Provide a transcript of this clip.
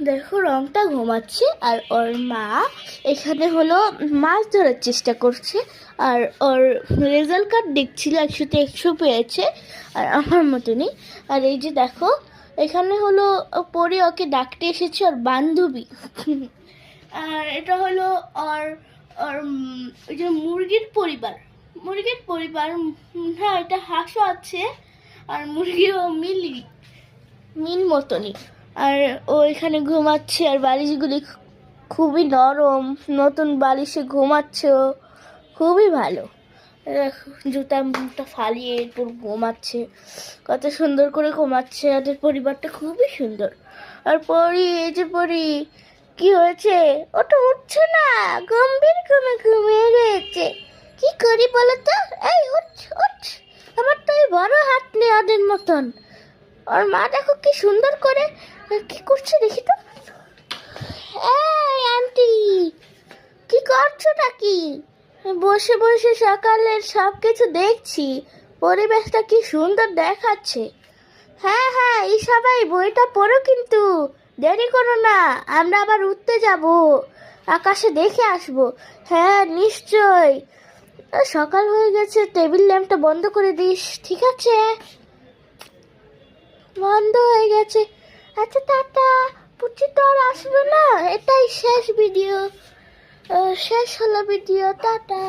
দেখো রংটা ঘুমাচ্ছে আর ওর মা এখানে হলো মাছ ধরার চেষ্টা করছে। আর ওর রেজাল্ট কার্ড দেখছিল, 100-তে 100 পেয়েছে, আর আমার মতনই। আর এই যে দেখো এখানে হলো পরে ওকে ডাকতে এসেছে ওর বান্ধবী। আর এটা হলো ওর ওর ওই যে মুরগির পরিবার। হ্যাঁ, এটা হাঁসও আছে আর মুরগিও মিল মতনই। আর ও এখানে ঘুমাচ্ছে আর বালিশগুলি খুবই নরম, নতুন বালিশে ঘুমাচ্ছে ও, খুবই ভালো। দেখো, জুতা মুটা ফালিয়ে এরপর ঘুমাচ্ছে, কত সুন্দর করে ঘুমাচ্ছে। ওদের পরিবারটা খুবই সুন্দর। আর পরি, এই যে পরি, কি হয়েছে? ওটা উঠছে না, গম্ভীর ঘুমে ঘুমিয়ে রয়েছে। কি করি বলো তো? এই উঠ উঠ, আমার তো এই বড় হাত নেই ওদের মতন। আর মা দেখো কি সুন্দর করে কি করছে, দেখি তো। এই আন্টি, কি করছোটা কি? বসে বসে সকালের সব কিছু দেখছি, পরিবেশটা কি সুন্দর দেখাচ্ছে। হ্যাঁ হ্যাঁ, এই সবাই বইটা পড়ো, কিন্তু দেরি করো না, আমরা আবার উঠতে যাব, আকাশে দেখে আসবো। হ্যাঁ নিশ্চয়, সকাল হয়ে গেছে, টেবিল ল্যাম্পটা বন্ধ করে দিস, ঠিক আছে? বন্ধ হয়ে গেছে। আচ্ছা টাটা, পুচি তো আর আসবে না, এটাই শেষ ভিডিও, শেষ হলো ভিডিও, টাটা।